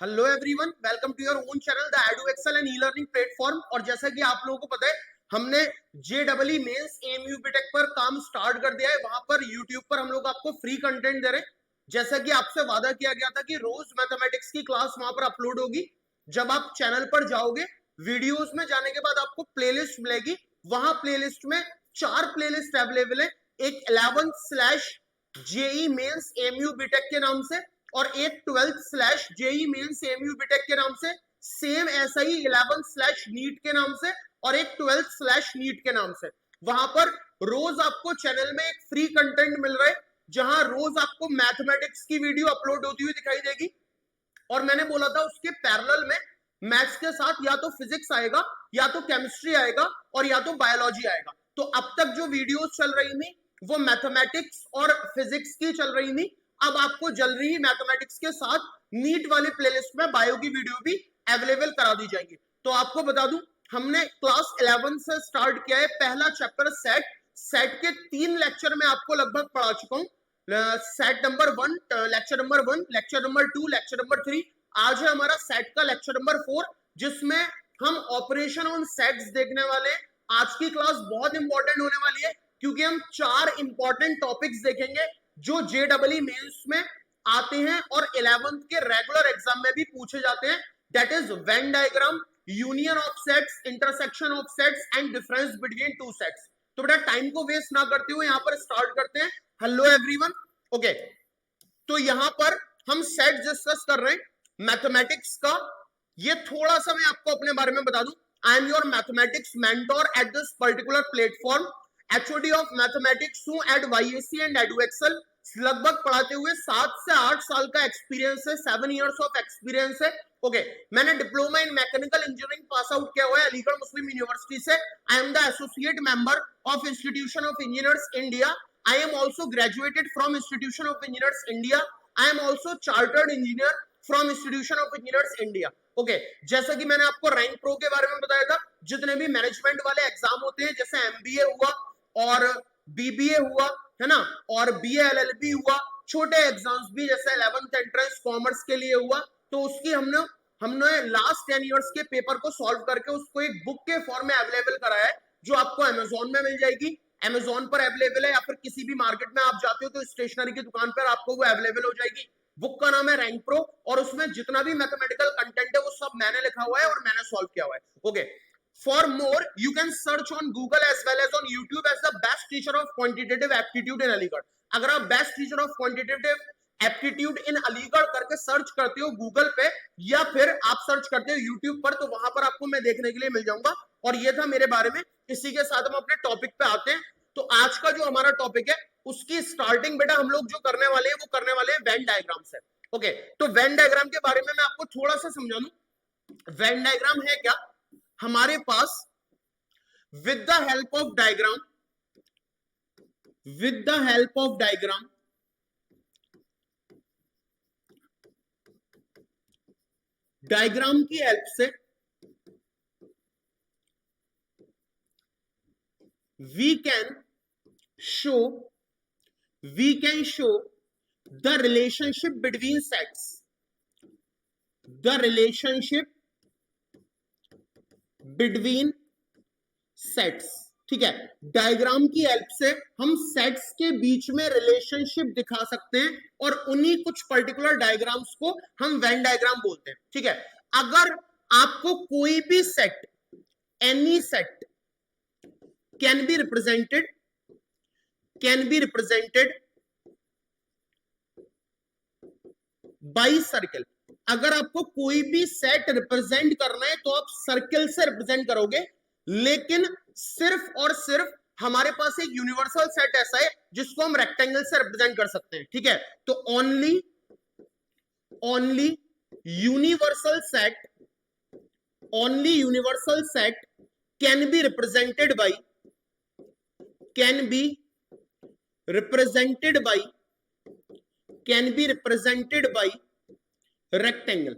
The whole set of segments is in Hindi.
Hello everyone, welcome to your own channel the Edu Excel and e learning platform. और जैसा कि आप लोगों को पता है, हमने जेडबलई मेंस एएमयू बीटेक पर काम स्टार्ट कर दिया है। वहां पर यूट्यूब पर हम लोग आपको फ्री कंटेंट दे रहे हैं। जैसा कि आपसे वादा किया गया था कि रोज मैथमेटिक्स की क्लास वहां पर अपलोड होगी। जब आप चैनल पर जाओगे, वीडियोस में जाने के बाद आपको प्लेलिस्ट मिलेगी। वहां प्लेलिस्ट में 4 प्लेलिस्ट अवेलेबल है। एक 11 slash JEE Mains AMU BTech के नाम से, और एक 12 slash JEE Mains AMU BTech के नाम से, सेम ऐसा ही 11 स्लैश नीट के नाम से, और एक 12 स्लैश नीट के नाम से। वहां पर रोज आपको चैनल में एक फ्री कंटेंट मिल रहा है, जहां रोज आपको मैथमेटिक्स की वीडियो अपलोड होती हुई दिखाई देगी। और मैंने बोला था उसके पैरेलल में मैथ्स के साथ या तो फिजिक्स आएगा, या तो केमिस्ट्री आएगा, और या तो बायोलॉजी आएगा। तो अब तक जो वीडियोस चल रही थी वो मैथमेटिक्स और फिजिक्स की चल रही थी। अब आपको जल्दी ही मैथमेटिक्स के साथ नीट वाली प्लेलिस्ट में बायो की वीडियो भी अवेलेबल करा दी जाएगी। तो आपको बता दूं, हमने क्लास 11 से स्टार्ट किया है। पहला चैप्टर सेट के 3 लेक्चर में आपको लगभग पढ़ा चुका हूं। Set number 1, lecture number 1, lecture number 2, lecture number 3। आज है हमारा सेट का लेक्चर नंबर 4, जिसमें हम ऑपरेशन ऑन सेट्स देखने वाले हैं। आज की क्लास बहुत इंपॉर्टेंट होने वाली है, क्योंकि हम 4 इंपॉर्टेंट टॉपिक्स देखेंगे जो जेडबलई मेंस में आते हैं और 11th के रेगुलर एग्जाम में भी पूछे जाते हैं। That is Venn diagram, union of sets, intersection of sets and difference between two sets. तो बेटा टाइम को वेस्ट ना करते हुए यहाँ पर स्टार्ट करते हैं। Hello everyone, okay. तो यहां पर हम सेट डिस्कस कर रहे हैं मैथमेटिक्स का। ये थोड़ा सा मैं आपको अपने बारे में बता दूं। I am your mathematics mentor at this particular platform, HOD of mathematics हूं at YAC and edu excel. लगभग पढ़ाते हुए 7 से 8 साल का एक्सपीरियंस है, 7 इयर्स ऑफ एक्सपीरियंस है। ओके, मैंने diploma in mechanical engineering pass out किया हुआ है अलीगढ़ मुस्लिम यूनिवर्सिटी से। I am the associate member of institution of engineers India. I am also graduated from Institution of Engineers India. I am also chartered engineer from Institution of Engineers India. Okay, जैसा कि मैंने आपको रैंक प्रो के बारे में बताया था, जितने भी मैनेजमेंट वाले एग्जाम होते हैं, जैसे एमबीए हुआ और बीबीए हुआ, है ना, और बीए एलएलबी हुआ, छोटे एग्जाम्स भी जैसे 11th एंट्रेंस कॉमर्स के लिए हुआ, तो उसकी हमने लास्ट 10 इयर्स के पेपर को सॉल्व करके उसको एक बुक के फॉर्म में अवेलेबल कराया है, जो आपको अमेजोन में मिल जाएगी। अमेजोन पर अवेलेबल है, या फिर किसी भी मार्केट में आप जाते हो तो स्टेशनरी की दुकान पर आपको वो अवेलेबल हो जाएगी। बुक का नाम है रैंक प्रो, और उसमें जितना भी मैथमेटिकल कंटेंट है वो सब मैंने लिखा हुआ है और मैंने सॉल्व किया हुआ है। Okay, for more you can search on Google as well as on YouTube as the best teacher of quantitative aptitude in Aligarh. अगर आप best teacher of quantitative aptitude in Aligarh करके सर्च करते हो गूगल पे, या फिर आप सर्च करते हो यूट्यूब पर, तो वहां पर आपको मैं देखने के लिए मिल जाऊंगा। और ये था मेरे बारे में। इसी के साथ हम अपने टॉपिक पे आते हैं। तो आज का जो हमारा टॉपिक है, उसकी स्टार्टिंग बेटा हम लोग जो करने वाले हैं वो करने वाले हैं वेन डायग्राम से। ओके, तो वेन डायग्राम के बारे में मैं आपको थोड़ा सा समझा दूं। वेन डायग्राम है क्या? हमारे पास with the help of diagram, with the help of diagram diagram की हेल्प से we can show the relationship between sets, the relationship between sets। ठीक है, डायग्राम की हेल्प से हम सेट्स के बीच में रिलेशनशिप दिखा सकते हैं, और उन्हीं कुछ पर्टिकुलर डायग्राम्स को हम वेन डायग्राम बोलते हैं। ठीक है, अगर आपको कोई भी set, any set can be represented by circle। अगर आपको कोई भी सेट रिप्रेजेंट करना है तो आप सर्कल से रिप्रेजेंट करोगे, लेकिन सिर्फ और सिर्फ हमारे पास एक यूनिवर्सल सेट ऐसा है जिसको हम रेक्टेंगल से रिप्रेजेंट कर सकते हैं। ठीक है, तो only universal set can be represented by rectangle.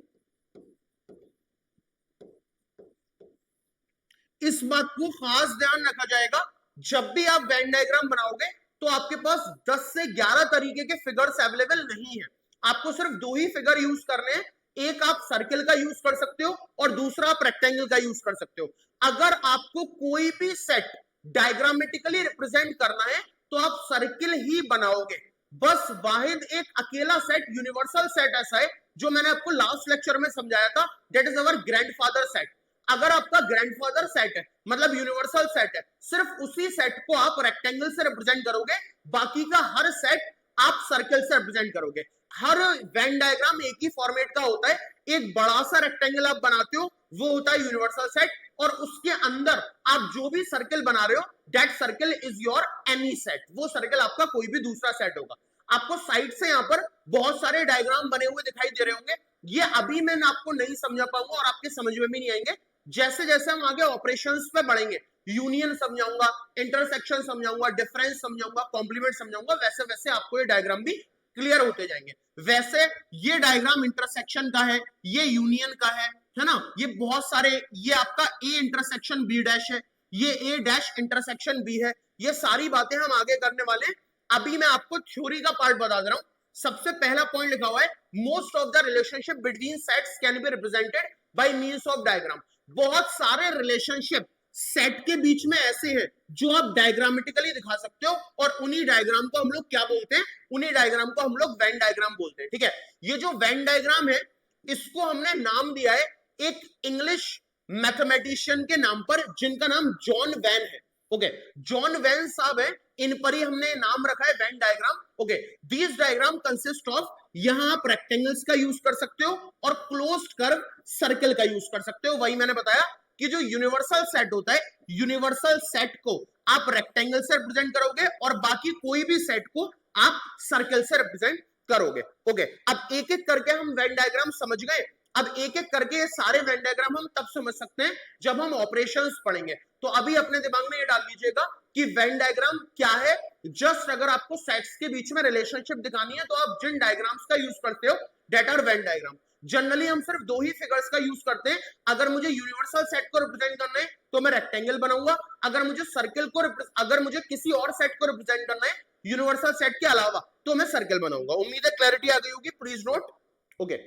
इस बात को खास ध्यान रखा जाएगा, जब भी आप वेन डायग्राम बनाओगे तो आपके पास 10 से 11 तरीके के फिगर्स अवेलेबल नहीं है। आपको सिर्फ 2 ही फिगर यूज करने हैं। एक आप सर्किल का यूज कर सकते हो और दूसरा आप रेक्टेंगल का यूज कर सकते हो। अगर आपको कोई भी सेट डायग्रामेटिकली रिप्रेजेंट करना है तो आप सर्किल ही बनाओगे। बस वाहिद एक अकेला सेट, यूनिवर्सल सेट ऐसा है जो मैंने आपको लास्ट लेक्चर में समझाया था, that is our grandfather set. अगर आपका ग्रैंडफादर सेट है मतलब यूनिवर्सल सेट है, सिर्फ उसी सेट को आप रेक्टेंगल से रिप्रेजेंट करोगे, बाकी का हर सेट आप सर्कल से रिप्रेजेंट करोगे। हर वेन डायग्राम एक ही फॉर्मेट का होता है, एक बड़ा सा रेक्टेंगल आप बनाते हो वो होता है यूनिवर्सल सेट, और उसके अंदर आप जो भी सर्कल बना रहे हो that circle is your any set, वो सर्कल आपका कोई भी दूसरा सेट होगा। आपको साइड से यहाँ पर बहुत सारे डायग्राम बने हुए दिखाई दे रहे होंगे, ये अभी मैं आपको नहीं समझा पाऊंगा और आपके समझ में भी नहीं आएंगे। जैसे जैसे हम आगे ऑपरेशंस पे बढ़ेंगे, यूनियन समझाऊंगा, इंटरसेक्शन समझाऊंगा, डिफरेंस समझाऊंगा, कॉम्प्लीमेंट समझाऊंगा, वैसे वैसे आपको ये डायग्राम भी क्लियर होते जाएंगे। वैसे ये डायग्राम इंटरसेक्शन का है, ये यूनियन का है ना, ये बहुत सारे, ये आपका ए इंटरसेक्शन बी डैश है, ये ए डैश इंटरसेक्शन बी है, ये सारी बातें हम आगे करने वाले हैं। अभी मैं आपको थ्योरी का पार्ट बता दे रहा हूं। सबसे पहला पॉइंट लिखा हुआ है, most of the relationship between sets can be represented by means of diagram. बहुत सारे रिलेशनशिप सेट के बीच में ऐसे हैं जो आप डायग्रामेटिकली दिखा सकते हो, और उन्हीं डायग्राम को हम लोग क्या बोलते हैं, उन्हीं डायग्राम को हम लोग वेन डायग्राम बोलते हैं। ठीक है, ये जो वेन डायग्राम है इसको हमने नाम दिया है एक इंग्लिश मैथमेटिशियन के नाम पर, जिनका नाम जॉन वैन है। ओके, जॉन वैन साहब है, इन पर ही हमने नाम रखा है Venn diagram. Okay, these diagram consist of, यहां आप रेक्टेंगल्स का यूज कर सकते हो और क्लोज्ड कर्व सर्कल का यूज कर सकते हो। वही मैंने बताया कि जो यूनिवर्सल सेट होता है, यूनिवर्सल सेट को आप रेक्टेंगल से रिप्रेजेंट करोगे और बाकी कोई भी सेट को आप सर्कल से रिप्रेजेंट करोगे। ओके, अब एक एक करके हम वेन डायग्राम समझ गए। अब एक एक करके ये सारे वेन डायग्राम हम तब समझ सकते हैं जब हम ऑपरेशंस पढ़ेंगे। तो अभी अपने दिमाग में ये डाल लीजिएगा कि वेन डायग्राम क्या है। जस्ट अगर आपको सेट्स के बीच में रिलेशनशिप दिखानी है तो आप जिन डायग्राम्स का यूज करते हो that are Venn diagram. Generally हम सिर्फ दो ही फिगर्स का यूज करते हैं। अगर मुझे यूनिवर्सल सेट को रिप्रेजेंट करना है तो मैं रेक्टेंगल बनाऊंगा, अगर मुझे सर्कल को, अगर मुझे किसी और सेट को रिप्रेजेंट करना है यूनिवर्सल सेट के अलावा तो मैं सर्कल बनाऊंगा। उम्मीद है क्लैरिटी आ गई होगी, please note. Okay,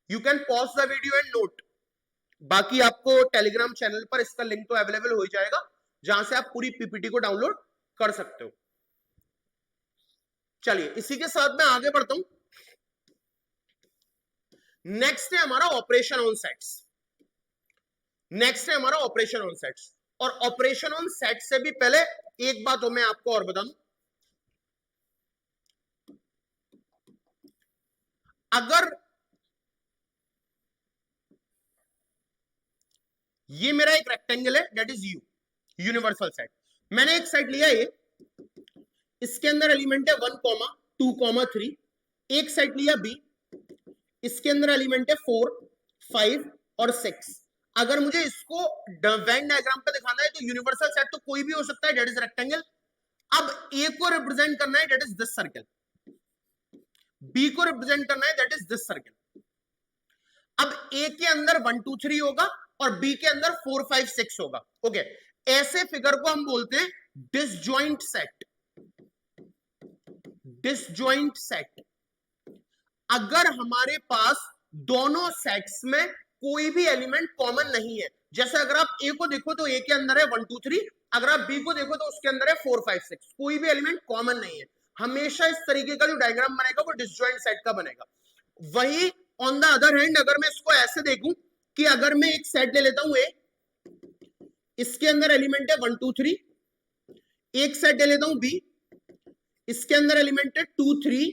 you can pause the video and note. बाकी आपको टेलीग्राम चैनल पर इसका लिंक तो अवेलेबल हो जाएगा, जहां से आप पूरी पीपीटी को डाउनलोड कर सकते हो। चलिए इसी के साथ मैं आगे बढ़ता हूं। नेक्स्ट है हमारा ऑपरेशन ऑन सेट्स। नेक्स्ट है हमारा ऑपरेशन ऑन सेट्स। और ऑपरेशन ऑन सेट से भी पहले एक बात मैं आपको और बता दूं, अगर ये मेरा एक रेक्टेंगल है that is you, universal set, मैंने एक सेट लिया ये, इसके अंदर एलिमेंट है 1, 2, 3, एक सेट लिया बी, इसके अंदर एलिमेंट है 4, 5 और 6। अगर मुझे इसको वेन डायग्राम पे दिखाना है तो यूनिवर्सल सेट तो कोई भी हो सकता है दैट इज रेक्टेंगल। अब ए को रिप्रेजेंट करना है that is this circle, B को रिप्रेजेंट करना है दैट इज दिस सर्कल। अब ए के अंदर 1, 2, 3 होगा और बी के अंदर 4, 5, 6 होगा। ओके, ऐसे फिगर को हम बोलते हैं डिसजॉइंट सेट। डिसजॉइंट सेट, अगर हमारे पास दोनों सेट्स में कोई भी एलिमेंट कॉमन नहीं है, जैसे अगर आप ए को देखो तो ए के अंदर है 1, 2, 3, अगर आप बी को देखो तो उसके अंदर है 4, 5, 6, कोई भी एलिमेंट कॉमन नहीं है, हमेशा इस तरीके का जो डायग्राम बनेगा वो डिसजॉइंट सेट का बनेगा। वही ऑन द अदर हैंड अगर मैं इसको ऐसे देखूं कि अगर मैं एक सेट ले लेता हूं ए, इसके अंदर एलिमेंट है 1, 2, 3, एक सेट ले लेता हूं बी, इसके अंदर एलिमेंट है 2, 3,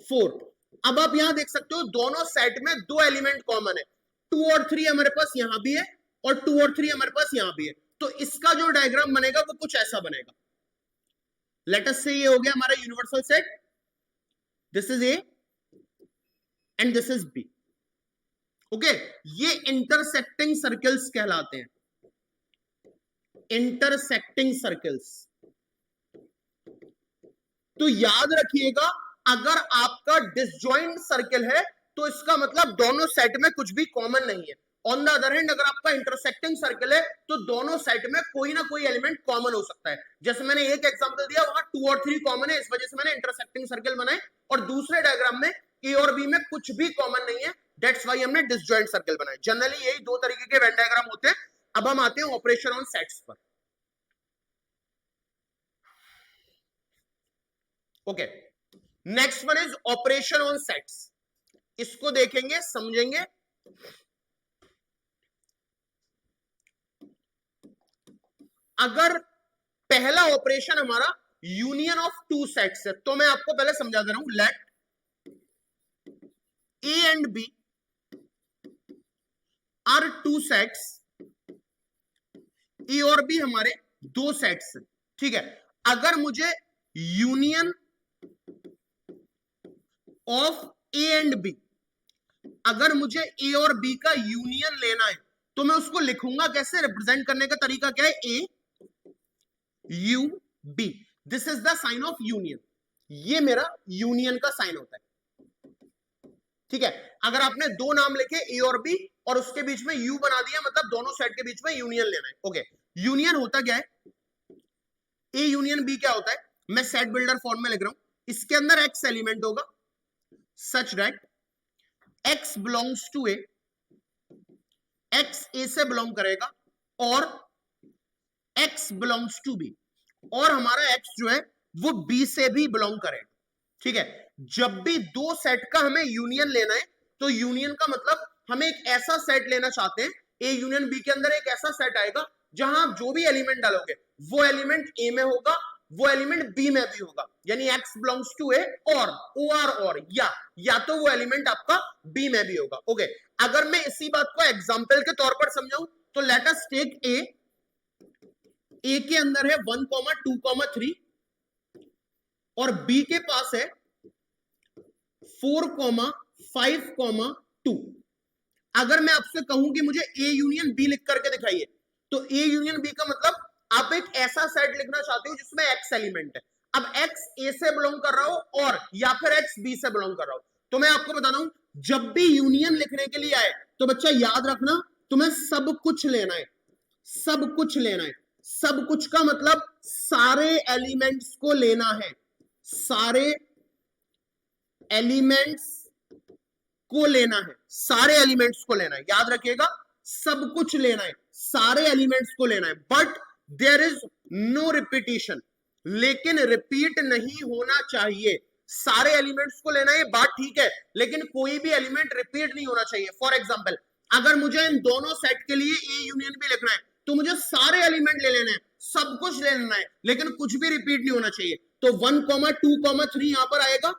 4। अब आप यहां देख सकते हो दोनों सेट में दो एलिमेंट कॉमन है, 2 और 3 हमारे पास यहां भी है और 2 और 3 हमारे पास यहां भी है। तो इसका जो डायग्राम बनेगा वो कुछ ऐसा बनेगा। लेट अस से ये हो गया हमारा universal set, this is A and this is B. Okay, ये इंटरसेक्टिंग सर्कल्स कहलाते हैं, इंटरसेक्टिंग सर्कल्स। तो याद रखिएगा अगर आपका डिसजॉइंट सर्कल है तो इसका मतलब दोनों सेट में कुछ भी कॉमन नहीं है। ऑन द अदर हैंड अगर आपका इंटरसेक्टिंग सर्कल है तो दोनों सेट में कोई ना कोई एलिमेंट कॉमन हो सकता है। जैसे मैंने एक एग्जांपल दिया, वहां 2 और 3 कॉमन है, इस वजह से मैंने इंटरसेक्टिंग सर्कल बनाए, और दूसरे डायग्राम में ए और बी में कुछ भी कॉमन नहीं है, दैट्स व्हाई हमने डिसजॉइंट सर्कल बनाए। जनरली यही दो तरीके के वेन डायग्राम होते हैं। अब हम आते हैं ऑपरेशन ऑन सेट्स पर। Okay, next one is operation on sets. इसको देखेंगे, समझेंगे। अगर पहला ऑपरेशन हमारा यूनियन ऑफ टू सेट्स है, तो मैं आपको पहले समझा दे रहा हूं। Let A and B are two sets, A और बी हमारे दो सेट्स हैं, ठीक है। अगर मुझे union of A and B, अगर मुझे ए और बी का यूनियन लेना है तो मैं उसको लिखूंगा कैसे, रिप्रेजेंट करने का तरीका क्या है, A U B, this is the sign of union. ये मेरा यूनियन का साइन होता है, ठीक है। अगर आपने दो नाम लिखे ए और बी और उसके बीच में यू बना दिया, मतलब दोनों सेट के बीच में यूनियन लेना है। ओके, यूनियन होता क्या है, ए यूनियन बी क्या होता है, मैं सेट बिल्डर फॉर्म में लिख रहा हूं। इसके अंदर एक्स एलिमेंट होगा such that x belongs to a, x a से बिलोंग करेगा, और x belongs to b, और हमारा x जो है वो b से भी बिलोंग करेगा, ठीक है। जब भी दो सेट का हमें यूनियन लेना है तो यूनियन का मतलब हमें एक ऐसा सेट लेना चाहते हैं, a यूनियन b के अंदर एक ऐसा सेट आएगा जहां आप जो भी एलिमेंट डालोगे वो एलिमेंट a में होगा, वो एलिमेंट बी में भी होगा, यानी x बिलोंग्स टू ए, और और या तो वो एलिमेंट आपका बी में भी होगा। ओके, अगर मैं इसी बात को एग्जांपल के तौर पर समझाऊं तो लेट अस टेक ए के अंदर है 1, 2, 3, और बी के पास है 4, 5, 2। अगर मैं आपसे कहूं कि मुझे ए यूनियन बी लिख करके दिखाइए, तो ए यूनियन बी का मतलब आप एक ऐसा सेट लिखना चाहते हो जिसमें एक्स एलिमेंट है। अब एक्स ए से बिलोंग कर रहा हो और या फिर एक्स बी से बिलोंग कर रहा हो। तो मैं आपको बता रहा हूं, जब भी यूनियन लिखने के लिए आए तो बच्चा याद रखना, तुम्हें सब कुछ लेना है, सब कुछ लेना है। सब कुछ का मतलब सारे एलिमेंट्स को लेना है, सारे एलिमेंट्स को लेना है, सारे एलिमेंट्स को लेना है, याद रखिएगा, सब कुछ लेना है, सारे एलिमेंट्स को लेना है। But there is no repetition, लेकिन रिपीट नहीं होना चाहिए। सारे एलिमेंट्स को लेना है, बात ठीक है, लेकिन कोई भी एलिमेंट रिपीट नहीं होना चाहिए। फॉर एग्जांपल, अगर मुझे इन दोनों सेट के लिए ए यूनियन भी लिखना है तो मुझे सारे एलिमेंट ले लेने हैं, सब कुछ ले लेना है, लेकिन कुछ भी रिपीट नहीं होना चाहिए। तो 1, 2, 3 यहां पर आएगा,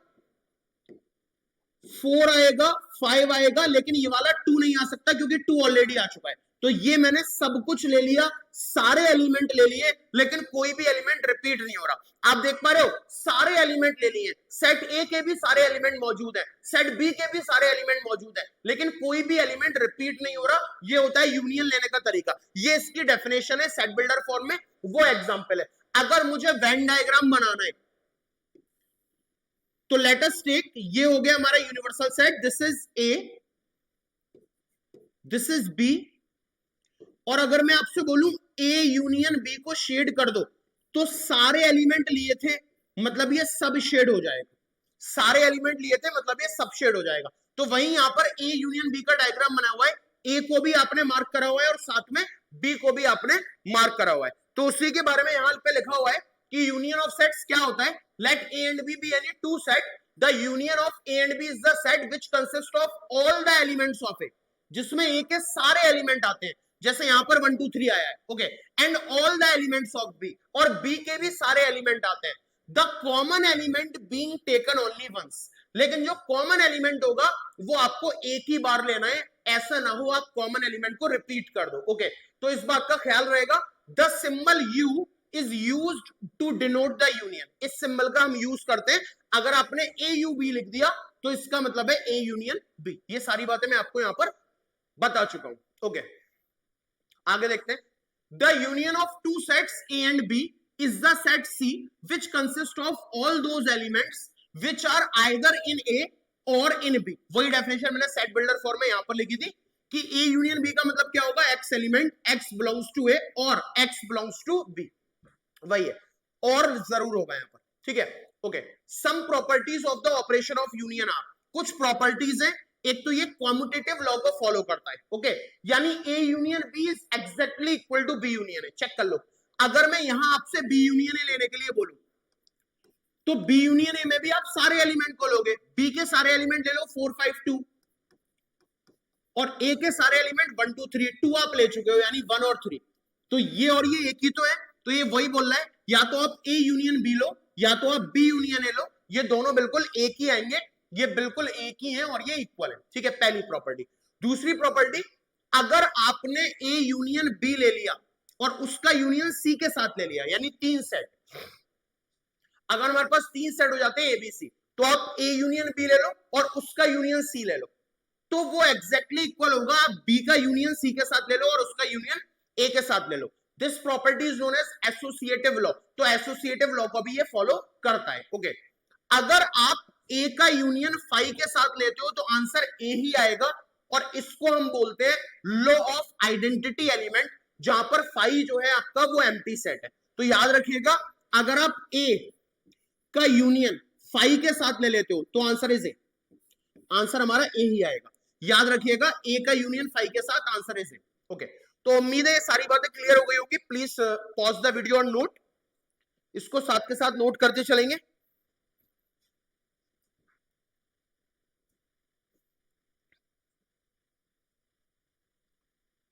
4 आएगा, 5 आएगा, लेकिन ये वाला 2 नहीं आ सकता क्योंकि 2 ऑलरेडी आ चुका है। तो ये मैंने सब कुछ ले लिया, सारे एलिमेंट ले लिए, लेकिन कोई भी एलिमेंट रिपीट नहीं हो रहा। आप देख पा रहे हो, सारे एलिमेंट ले लिए, सेट ए के भी सारे एलिमेंट मौजूद है, सेट बी के भी सारे एलिमेंट मौजूद है, लेकिन कोई भी एलिमेंट रिपीट नहीं हो रहा। ये होता है यूनियन लेने का तरीका, ये इसकी डेफिनेशन है सेट बिल्डर फॉर्म में, वो एग्जाम्पल है। अगर मुझे वेन डायग्राम बनाना है तो लेट अस टेक, ये हो गया हमारा universal set, this is A, this is B, और अगर मैं आपसे बोलूं ए यूनियन बी को शेड कर दो, तो सारे एलिमेंट लिए थे मतलब ये सब शेड हो जाएगा, सारे एलिमेंट लिए थे मतलब ये सब शेड हो जाएगा। तो वहीं यहां पर ए यूनियन बी का डायग्राम बना हुआ है, ए को भी आपने मार्क करा हुआ है और साथ में बी को भी आपने मार्क करा हुआ है। तो उसी के बारे में यहां पे लिखा हुआ है कि यूनियन ऑफ सेट्स क्या होता है, let A and B be any two set, the union of A and B is the set which consist of all the elements of A, जिसमें ए के सारे एलिमेंट आते हैं, जैसे यहां पर 1, 2, 3 आया है, okay, and all the elements of B, और बी के भी सारे एलिमेंट आते हैं, the common element being taken only once, लेकिन जो कॉमन एलिमेंट होगा वो आपको एक ही बार लेना है, ऐसा ना हो आप कॉमन एलिमेंट को रिपीट कर दो। ओके, तो इस बात का ख्याल रहेगा। The symbol U is used to denote the union, इस सिंबल का हम यूज करते हैं, अगर आपने ए यू बी लिख दिया तो इसका मतलब है ए यूनियन बी। ये सारी बातें मैं आपको यहां पर बता चुका हूं। ओके, आगे देखते हैं, the union of two sets A and B is the set C which consists of all those elements which are either in A or in B। वही डेफिनेशन मैंने सेट बिल्डर फॉर्म में यहां पर लिखी थी कि ए यूनियन बी का मतलब क्या होगा, x element x belongs to A और एक्स बिलोंग्स टू बी, वही है, और जरूर होगा यहाँ पर, ठीक है। Okay, some properties of the operation of union are, कुछ प्रॉपर्टीज है, एक तो ये कॉम्यूटेटिव लॉ को फॉलो करता है, ओके, यानी A union B is exactly equal to B union है। चेक कर लो, अगर मैं यहां आपसे बी यूनियन ए लेने के लिए बोलूं तो बी यूनियन ए में भी आप सारे एलिमेंट को लोगे, बी के सारे एलिमेंट ले लो 4 5 2 और ए के सारे एलिमेंट 1 2 3, 2 आप ले चुके हो यानी 1 और 3, तो ये और ये एक ही तो है, तो ये वही बोल रहा है, या तो आप ए यूनियन बी लो या तो आप बी यूनियन ए लो, ये दोनों बिल्कुल एक ही आएंगे, ये बिल्कुल एक ही है और ये इक्वल है, ठीक है, पहली प्रॉपर्टी। दूसरी प्रॉपर्टी, अगर आपने ए यूनियन बी ले लिया और उसका यूनियन सी के साथ ले लिया, यानी 3 सेट, अगर हमारे पास 3 सेट हो जाते हैं एबीसी, तो आप ए यूनियन बी ले लो और उसका यूनियन सी ले लो, तो वो एग्जैक्टली इक्वल होगा, आप बी का यूनियन सी के साथ ले लो और उसका यूनियन ए के साथ ले लो। This property is known as associative law, तो एसोसिएटिव लॉ को भी ये फॉलो करता है, ओके। अगर आप ए का यूनियन फाई के साथ लेते हो तो आंसर ए ही आएगा, और इसको हम बोलते हैं लॉ ऑफ आइडेंटिटी एलिमेंट, जहां पर फाई जो है आपका वो एम्प्टी सेट है। तो याद रखिएगा, अगर आप ए का यूनियन फाई के साथ ले लेते हो तो आंसर इज ए, आंसर हमारा ए ही आएगा, याद रखिएगा, ए का यूनियन फाई के साथ आंसर इज ए, ओके। तो उम्मीद है ये सारी बातें क्लियर हो गई होगी। प्लीज पॉज द वीडियो और नोट, इसको साथ के साथ नोट करते चलेंगे।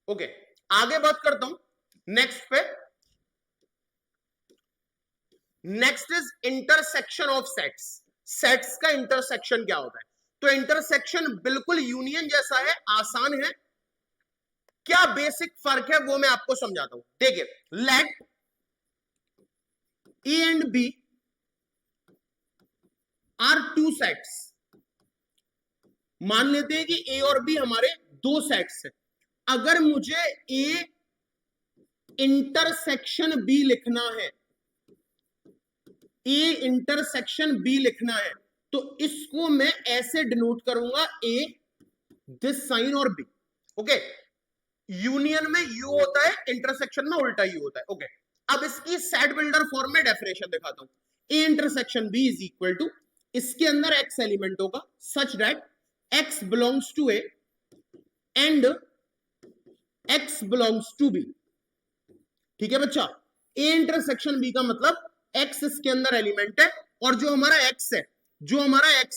ओके, आगे बात करता हूं नेक्स्ट पे। Next is intersection of sets. Sets का इंटरसेक्शन क्या होता है? तो इंटरसेक्शन बिल्कुल यूनियन जैसा है, आसान है। क्या बेसिक फर्क है वो मैं आपको समझाता हूं। देखिए, let A and B are 2 sets. मान लेते हैं कि ए और बी हमारे 2 सेट्स हैं। अगर मुझे ए इंटरसेक्शन बी लिखना है, ए इंटरसेक्शन बी लिखना है, तो इसको मैं ऐसे डिनोट करूंगा, ए दिस साइन और बी, ओके। यूनियन में यू होता है, इंटरसेक्शन में उल्टा यू होता है, ओके। अब इसकी सेट बिल्डर फॉर्म में डेफिनेशन दिखाता हूं। A intersection B is equal to, इसके अंदर एक्स एलिमेंट होगा such that X belongs to A and X belongs to B, ठीक है बच्चा। ए इंटरसेक्शन बी का मतलब एक्स इसके अंदर एलिमेंट है और जो हमारा एक्स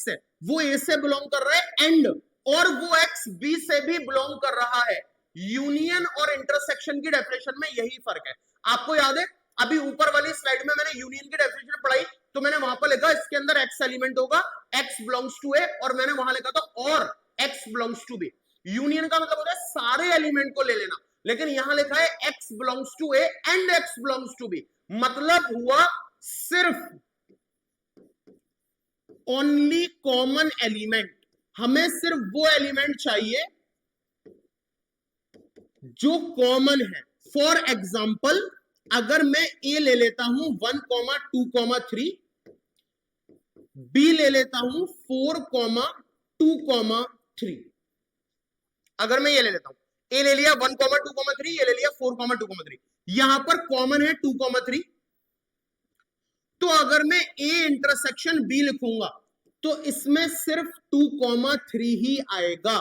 है, वो ए से बिलोंग कर रहा है एंड, और वो एक्स बी से भी बिलोंग कर रहा है। यूनियन और इंटरसेक्शन की डेफिनेशन में यही फर्क है। आपको याद है अभी ऊपर वाली स्लाइड में मैंने यूनियन की डेफिनेशन पढ़ाई, तो मैंने वहां पर लिखा इसके अंदर एक्स एलिमेंट होगा, एक्स बिलोंग्स टू ए, और मैंने वहां लिखा था और x belongs to B. Union का मतलब होता है सारे एलिमेंट को ले लेना, लेकिन यहां लिखा है X belongs to A and X belongs to B, मतलब हुआ सिर्फ ओनली कॉमन एलिमेंट। हमें सिर्फ वो एलिमेंट चाहिए जो कॉमन है। फॉर एग्जाम्पल, अगर मैं ए ले लेता हूं 1, 2, 3, बी ले लेता हूं 4, 2, 3, अगर मैं ये ले लेता हूं, ए ले लिया 1, 2, 3, ये ले लिया 4, 2, 3, यहां पर कॉमन है 2, 3, तो अगर मैं ए इंटरसेक्शन बी लिखूंगा तो इसमें सिर्फ 2, 3 ही आएगा।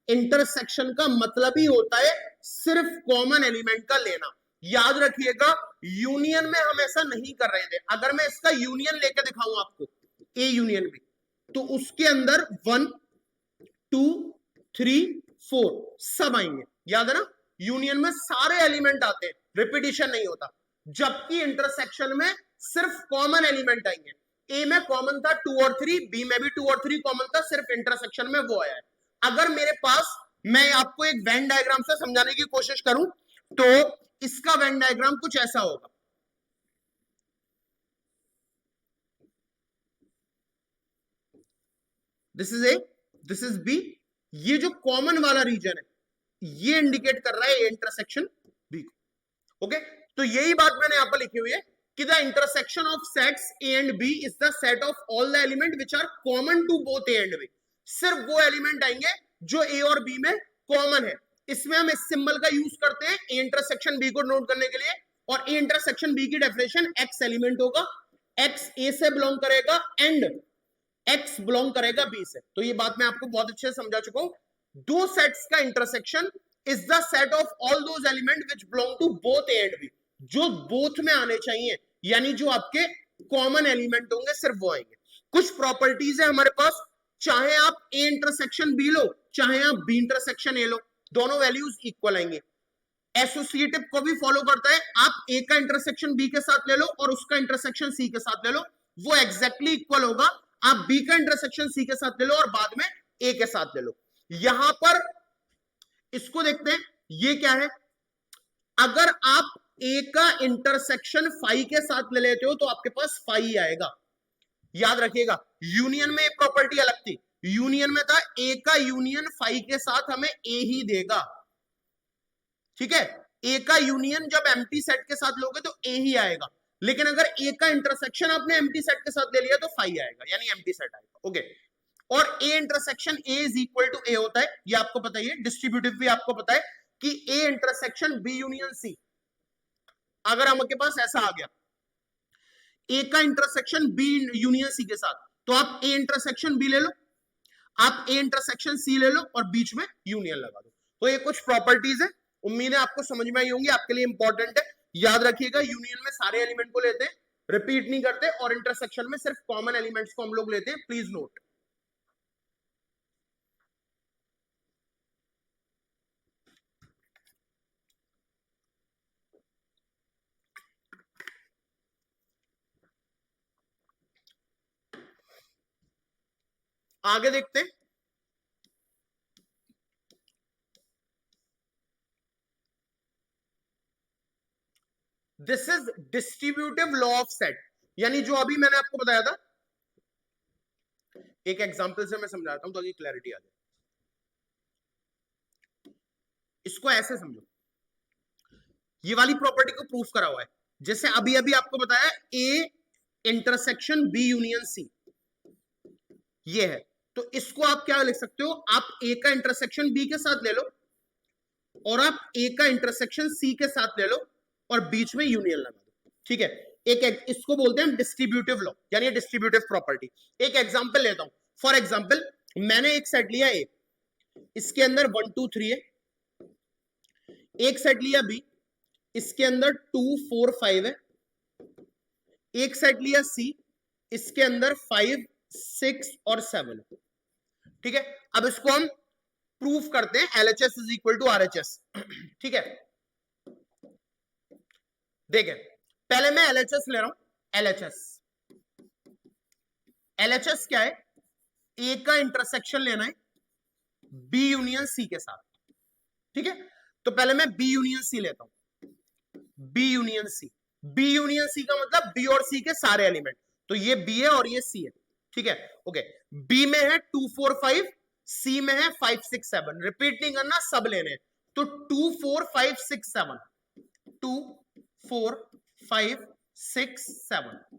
इंटरसेक्शन का मतलब ही होता है सिर्फ कॉमन एलिमेंट का लेना। याद रखिएगा, यूनियन में हम ऐसा नहीं कर रहे थे। अगर मैं इसका यूनियन लेकर दिखाऊं आपको, ए यूनियन बी, तो उसके अंदर 1, 2, 3, 4 सब आएंगे, याद है ना। यूनियन में सारे एलिमेंट आते हैं, रिपीटिशन नहीं होता, जबकि इंटरसेक्शन में सिर्फ कॉमन एलिमेंट आएंगे। ए में कॉमन था 2 और 3, बी में भी 2 और 3 कॉमन था, सिर्फ इंटरसेक्शन में वो आया है। अगर मेरे पास, मैं आपको एक वेन डायग्राम से समझाने की कोशिश करूं तो इसका वेन डायग्राम कुछ ऐसा होगा। This is A, this is B. ये जो कॉमन वाला रीजन है ये इंडिकेट कर रहा है इंटरसेक्शन बी को, ओके। तो यही बात मैंने यहां पर लिखी हुई है कि the intersection of sets A and B is the set of all the element which are common to both A and B. सिर्फ वो एलिमेंट आएंगे जो ए और बी में कॉमन है। इसमें हम इस सिंबल का यूज करते हैं ए इंटरसेक्शन बी को नोट करने के लिए, और ए इंटरसेक्शन बी की डेफिनेशन एक्स एलिमेंट होगा, एक्स ए से बिलोंग करेगा एंड एक्स बिलोंग करेगा बी से। तो ये बात मैं आपको बहुत अच्छे से समझा चुका हूं। दो सेट्स का intersection is the set of all those element which belong to both A and B, जो बोथ में आने चाहिए, यानी जो आपके कॉमन एलिमेंट होंगे सिर्फ वो आएंगे। कुछ प्रॉपर्टीज है हमारे पास, चाहे आप ए इंटरसेक्शन बी लो चाहे आप बी इंटरसेक्शन ए लो, दोनों वैल्यूज इक्वल आएंगे। एसोसिएटिव को भी फॉलो करता है, आप ए का इंटरसेक्शन बी के साथ ले लो और उसका इंटरसेक्शन सी के साथ ले लो, वो एग्जैक्टली इक्वल होगा। आप बी का इंटरसेक्शन सी के साथ ले लो और बाद में ए के साथ ले लो। यहां पर इसको देखते हैं, ये क्या है, अगर आप ए का इंटरसेक्शन फाई के साथ ले लेते हो तो आपके पास फाई आएगा। याद रखिएगा, यूनियन में एक प्रॉपर्टी अलग थी, यूनियन में था ए का यूनियन फाई के साथ हमें ए ही देगा, ठीक है। ए का यूनियन जब एम्प्टी सेट के साथ लोगे तो ए ही आएगा, लेकिन अगर ए का इंटरसेक्शन आपने एम्प्टी सेट के साथ ले लिया तो फाई आएगा, यानी एम्प्टी सेट आएगा, ओके। और A intersection A is equal to A होता है, ये आपको पता ही है। डिस्ट्रीब्यूटिव भी आपको पता है कि A intersection B union C, अगर हमारे पास ऐसा आ गया ए का इंटरसेक्शन बी यूनियन सी के साथ, तो आप ए इंटरसेक्शन बी ले लो, आप ए इंटरसेक्शन सी ले लो और बीच में यूनियन लगा दो। तो ये कुछ प्रॉपर्टीज है, उम्मीद है आपको समझ में आई होंगी, आपके लिए इंपॉर्टेंट है। याद रखिएगा, यूनियन में सारे एलिमेंट को लेते हैं, रिपीट नहीं करते, और इंटरसेक्शन में सिर्फ कॉमन एलिमेंट्स को हम लोग लेते हैं, प्लीज नोट। आगे देखते हैं, this is distributive law of set, यानी जो अभी मैंने आपको बताया था, एक एग्जांपल से मैं समझाता हूं ताकि क्लैरिटी आ जाए। इसको ऐसे समझो, ये वाली प्रॉपर्टी को प्रूफ करा हुआ है, जैसे अभी अभी आपको बताया A intersection B union C, ये है। तो इसको आप क्या लिख सकते हो, आप ए का इंटरसेक्शन बी के साथ ले लो और आप ए का इंटरसेक्शन सी के साथ ले लो और बीच में यूनियन लगा दो, ठीक है। एक इसको बोलते हैं डिस्ट्रीब्यूटिव लॉ, यानी डिस्ट्रीब्यूटिव प्रॉपर्टी। एक एग्जांपल लेता हूं, फॉर एग्जांपल मैंने एक सेट लिया ए, इसके अंदर 1 2 3 है, एक सेट लिया बी, इसके अंदर 2 4 5 है, एक सेट लिया सी, इसके अंदर 5 6 और 7, ठीक है। अब इसको हम प्रूफ करते हैं, LHS is equal to RHS, ठीक है। देखें, पहले मैं LHS ले रहा हूं, LHS क्या है, ए का इंटरसेक्शन लेना है बी यूनियन सी के साथ, ठीक है। तो पहले मैं बी यूनियन सी लेता हूं, B union C, B union C का मतलब बी और सी के सारे एलिमेंट, तो ये बी है और ये सी है, ठीक है, ओके। बी में है 2 4 5, सी में है 5 6 7, रिपीट नहीं करना, सब लेने हैं। तो 2 4 5 6 7, 2 4 5 6 7।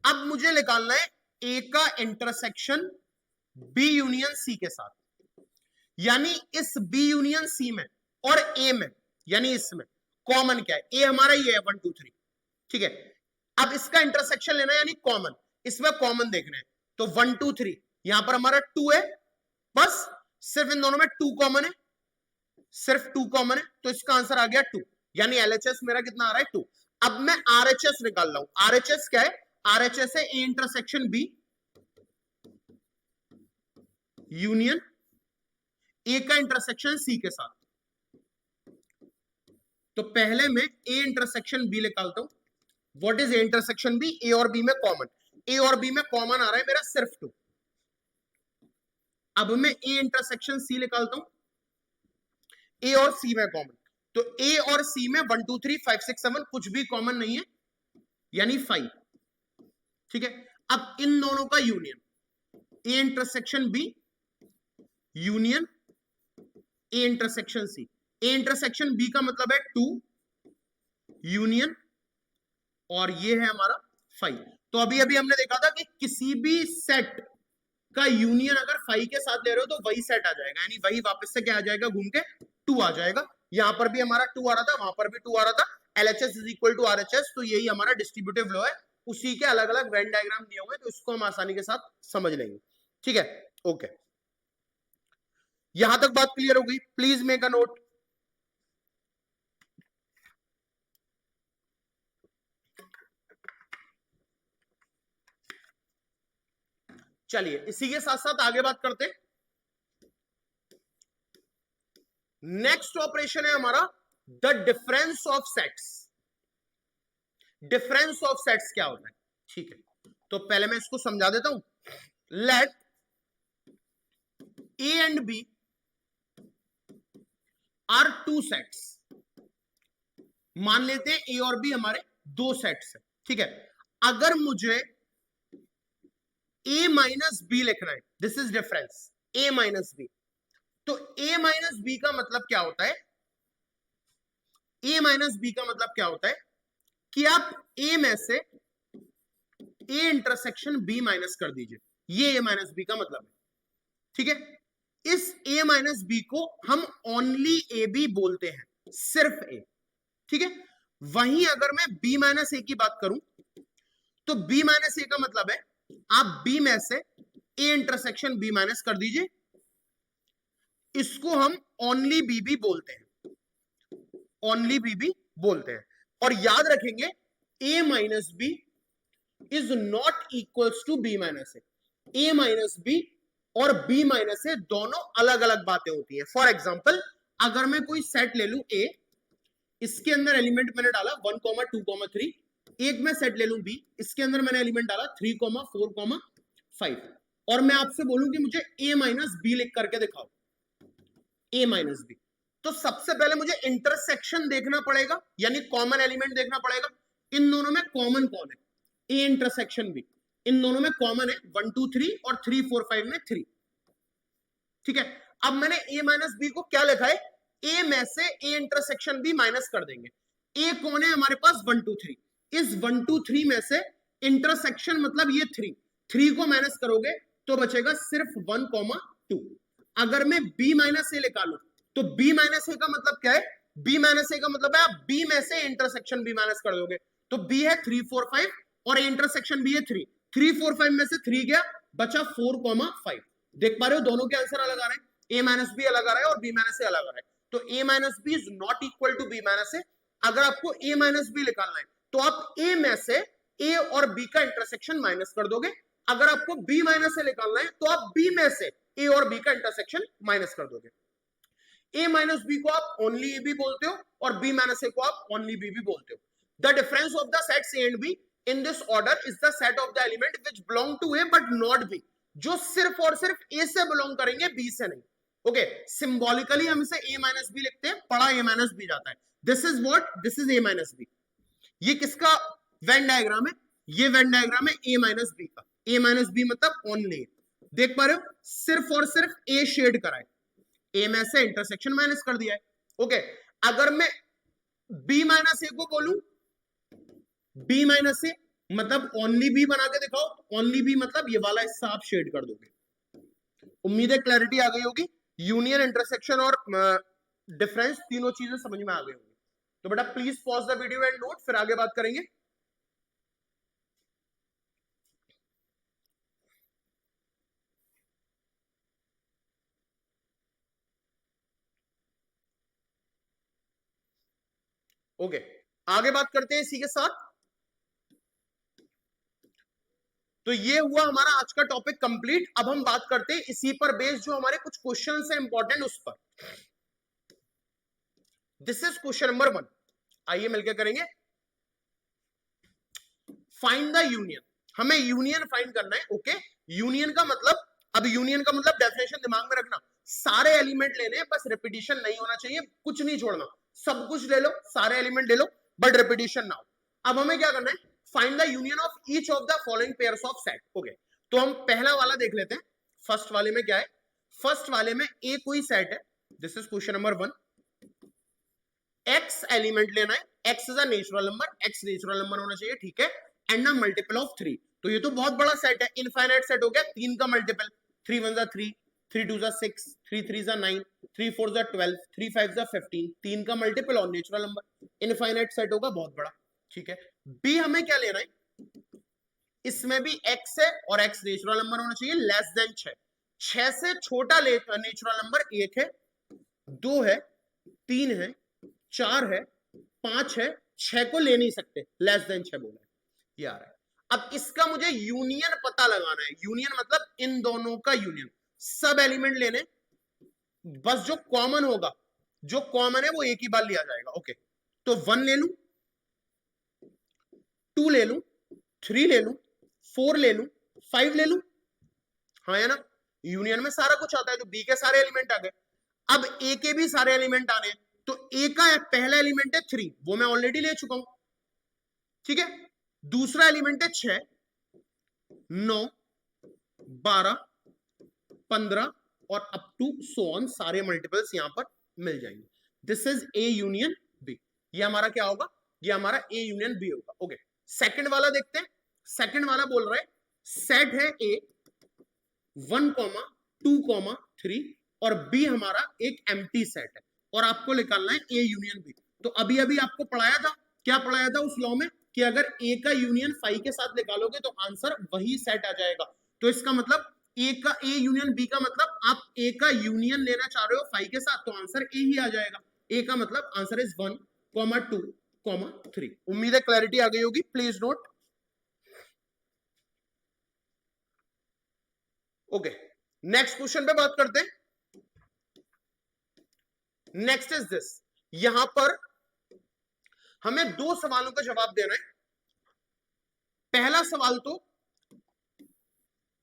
अब मुझे निकालना है ए का इंटरसेक्शन बी यूनियन सी के साथ, यानी इस बी यूनियन सी में और ए में, यानी इसमें कॉमन क्या है, ए हमारा ये है 1 2 3, ठीक है। अब इसका इंटरसेक्शन लेना है, यानी कॉमन, इसमें कॉमन देखना है, तो 1 2 3, यहां पर हमारा 2 है, बस सिर्फ इन दोनों में 2 कॉमन है, सिर्फ 2 कॉमन है, तो इसका आंसर आ गया 2, यानी LHS मेरा कितना आ रहा है 2। अब मैं RHS निकाल रहा हूं, RHS क्या है, RHS है A intersection B union A का इंटरसेक्शन सी के साथ। तो पहले मैं ए इंटरसेक्शन बी निकालता हूं, what is A intersection B, A और बी में कॉमन, ए और बी में कॉमन आ रहा है मेरा सिर्फ 2। अब मैं ए इंटरसेक्शन सी निकालता हूं, ए और सी में कॉमन, तो ए और सी में 1 2 3 5 6 7 कुछ भी कॉमन नहीं है, यानी 5, ठीक है। अब इन दोनों का union, A intersection B union A intersection C, A intersection B का मतलब है 2 यूनियन, और ये है हमारा 5। तो अभी अभी हमने देखा था कि किसी भी सेट का यूनियन अगर 5 के साथ ले रहे हो तो वही सेट आ जाएगा, यानी वही वापस से क्या आ जाएगा घूम के 2 आ जाएगा। यहां पर भी हमारा 2 आ रहा था, वहां पर भी 2 आ रहा था। LHS is equal to RHS, तो यही हमारा डिस्ट्रीब्यूटिव लॉ है। उसी के अलग अलग वेन डायग्राम दिए हुए हैं, तो इसको हम आसानी के साथ समझ लेंगे। ठीक है, ओके, यहां तक बात क्लियर हो गई? Please make a note. चलिए इसी के साथ साथ आगे बात करते हैं। नेक्स्ट ऑपरेशन है हमारा the difference of sets. Difference of sets क्या होता है? ठीक है, तो पहले मैं इसको समझा देता हूं। Let A and B are two sets. मान लेते हैं ए और बी हमारे दो सेट्स है। ठीक है, अगर मुझे ए माइनस बी लिखना है, this is difference A minus B, तो ए माइनस बी का मतलब क्या होता है? ए माइनस बी का मतलब क्या होता है कि आप ए में से ए इंटरसेक्शन बी माइनस कर दीजिए, ये ए माइनस बी का मतलब है। ठीक है, इस ए माइनस बी को हम ओनली ए बी बोलते हैं, सिर्फ ए। ठीक है, वहीं अगर मैं बी माइनस ए की बात करूं तो बी माइनस ए का मतलब है आप बी में से ए इंटरसेक्शन बी माइनस कर दीजिए, इसको हम ओनली बी बी बोलते हैं, ओनली बी बी बोलते हैं। और याद रखेंगे A minus B is not equals to B minus A. A minus B और बी माइनस ए दोनों अलग अलग बातें होती है। फॉर एग्जाम्पल, अगर मैं कोई सेट ले लू ए, इसके अंदर एलिमेंट मैंने डाला 1, 2, 3, एक मैं सेट ले लू बी, इसके अंदर मैंने एलिमेंट डाला 3, 4, 5, और मैं आपसे बोलूं कि मुझे ए माइनस बी लिख करके दिखाओ, ए माइनस बी, तो सबसे पहले मुझे इंटरसेक्शन देखना पड़ेगा, यानी कॉमन एलिमेंट देखना पड़ेगा। इन दोनों में कॉमन कौन है? ए इंटरसेक्शन बी, इन दोनों में कॉमन है 1, 2, 3 और 3, 4, 5 में 3। ठीक है, अब मैंने ए माइनस बी को क्या लिखा है? ए में से ए इंटरसेक्शन बी माइनस कर देंगे। ए कौन है हमारे पास? 1, 2, 3। इस 1, 2, 3 में से इंटरसेक्शन मतलब ये 3 को माइनस करोगे तो बचेगा सिर्फ 1, 2। अगर मैं बी माइनस ए निकालू तो बी माइनस ए का मतलब क्या है? बी माइनस ए का मतलब है आप बी में से इंटरसेक्शन बी माइनस कर दोगे, तो बी है 3, 4, 5 और इंटरसेक्शन बी है 3। 3, 4, 5 में से 3 गया, बचा 4, 5। देख पा रहे हो दोनों के आंसर अलग आ रहे हैं, ए माइनस बी अलग आ रहा है और बी माइनस ए अलग आ रहा है। तो A minus B is not equal to B minus A. अगर आपको ए माइनस बी निकालना है तो आप ए में से ए और बी का इंटरसेक्शन माइनस कर दोगे। अगर आपको बी माइनस ए निकालना है तो आप बी में से ए और बी का इंटरसेक्शन माइनस कर दोगे। ए माइनस बी को आप ओनली ए बी बोलते हो और बी माइनस ए को आप ओनली बी बी बोलते हो। The difference of the sets A and B in this order is the set of the element which belong to A but not B, जो सिर्फ और सिर्फ ए से बिलोंग करेंगे, बी से नहीं। ओके, सिंबॉलिकली हम इसे ए माइनस बी लिखते हैं, पढ़ा ए माइनस बी जाता है। This is what? This is A minus B. ये किसका वेन डायग्राम है? ये वेन डायग्राम है ए माइनस बी का। ए माइनस बी मतलब ओनली, देख पा रहे हो, सिर्फ और सिर्फ ए शेड करा है, ए में से इंटरसेक्शन माइनस कर दिया है। ओके, अगर मैं बी माइनस ए को बोलूं, बी माइनस ए मतलब ओनली बी बना के दिखाओ, ओनली बी मतलब ये वाला हिस्सा आप शेड कर दोगे। उम्मीद है क्लैरिटी आ गई होगी, यूनियन, इंटरसेक्शन और डिफरेंस तीनों चीजें समझ में आ गई होंगी। तो बेटा please pause the video and note, फिर आगे बात करेंगे। ओके, आगे बात करते हैं इसी के साथ। तो ये हुआ हमारा आज का टॉपिक कंप्लीट। अब हम बात करते हैं इसी पर बेस्ड जो हमारे कुछ क्वेश्चन है इंपॉर्टेंट उस पर। दिस इज क्वेश्चन नंबर 1, आइए मिलकर करेंगे। फाइंड द यूनियन, हमें यूनियन फाइंड करना है। ओके, यूनियन का मतलब, अब यूनियन का मतलब डेफिनेशन दिमाग में रखना, सारे एलिमेंट लेने हैं, बस रिपीटिशन नहीं होना चाहिए, कुछ नहीं छोड़ना, सब कुछ ले लो, सारे एलिमेंट ले लो, बट रिपीटिशन ना हो। अब हमें क्या करना है? Find the union of each of the following pairs of set. Okay, तो हम पहला वाला देख लेते हैं। फर्स्ट वाले में क्या है? फर्स्ट वाले में ए कोई सेट है, this is question number 1। X element लेना है, x is a natural number, x natural number होना चाहिए, ठीक है, एंड अ मल्टीपल ऑफ 3। तो ये तो बहुत बड़ा सेट है, इनफाइनाइट सेट हो गया, 3 का मल्टीपल, 3 1 3, 3 2 6, 3 3 9, 3 4 जा 12, 3 5 जा 15, 3 का मल्टीपल और नेचुरल नंबर, इनफाइनाइट सेट होगा बहुत बड़ा, ठीक है। बी हमें क्या लेना है, इसमें भी x है और x नेचुरल नंबर होना चाहिए लेस देन 6, 6 से छोटा नेचुरल नंबर 1 है, 2 है, 3 है, 4 है, 5 है, 6 को ले नहीं सकते, लेस देन 6 बोला है, ये आ रहा है। अब इसका मुझे यूनियन पता लगाना है, यूनियन मतलब इन दोनों का यूनियन, सब एलिमेंट लेने, बस जो कॉमन होगा, जो कॉमन है वो एक ही बार लिया जाएगा, ओके। तो 1 ले लूं, 2 ले लूं, 3 ले लूं, 4 ले लूं, 5 ले लूं, हाँ है ना, यूनियन में सारा कुछ आता है, तो बी के सारे एलिमेंट आ गए। अब ए के भी सारे एलिमेंट आने हैं, तो ए का पहला एलिमेंट है 3, वो मैं ऑलरेडी ले चुका हूं, ठीक है। दूसरा एलिमेंट है 6, 9, 12, 15 और अप टू सो ऑन, सारे मल्टीपल्स यहां पर मिल जाएंगे। This is A union B, ये हमारा क्या होगा, ये हमारा ए यूनियन बी होगा, ओके। सेकंड वाला देखते हैं, सेकंड वाला बोल रहा है सेट है ए 1, 2, 3 और बी हमारा एक एम्प्टी सेट है, और आपको निकालना है ए यूनियन बी। तो अभी अभी आपको पढ़ाया था, क्या पढ़ाया था उस लॉ में, कि अगर ए का यूनियन फाई के साथ निकालोगे तो आंसर वही सेट आ जाएगा। तो इसका मतलब ए का ए यूनियन बी का मतलब आप ए का यूनियन लेना चाह रहे हो फाई के साथ, तो आंसर ए ही आ जाएगा। ए का मतलब आंसर इज 1, 2, 3। उम्मीद है क्लैरिटी आ गई होगी, please note, okay. Next question पे बात करते हैं। नेक्स्ट इज दिस, यहां पर हमें 2 सवालों का जवाब देना है। पहला सवाल तो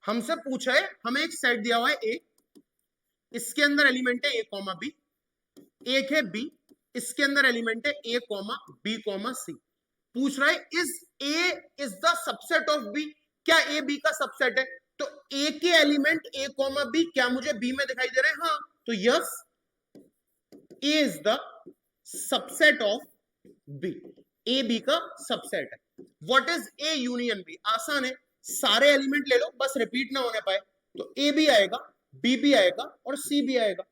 हमसे पूछा है, हमें एक सेट दिया हुआ है ए, इसके अंदर एलिमेंट है ए कॉमा बी, एक है बी, इसके अंदर एलिमेंट है A comma B comma C. पूछ रहा है is A is the subset of B, क्या ए बी का सबसेट है। तो ए के एलिमेंट ए कॉमा बी क्या मुझे बी में दिखाई दे रहे हैं, हाँ, तो yes A is the subset of B, A B का सबसेट है। What is A union B, आसान है, सारे एलिमेंट ले लो, बस रिपीट ना होने पाए, तो ए भी आएगा, बी भी आएगा और सी भी आएगा।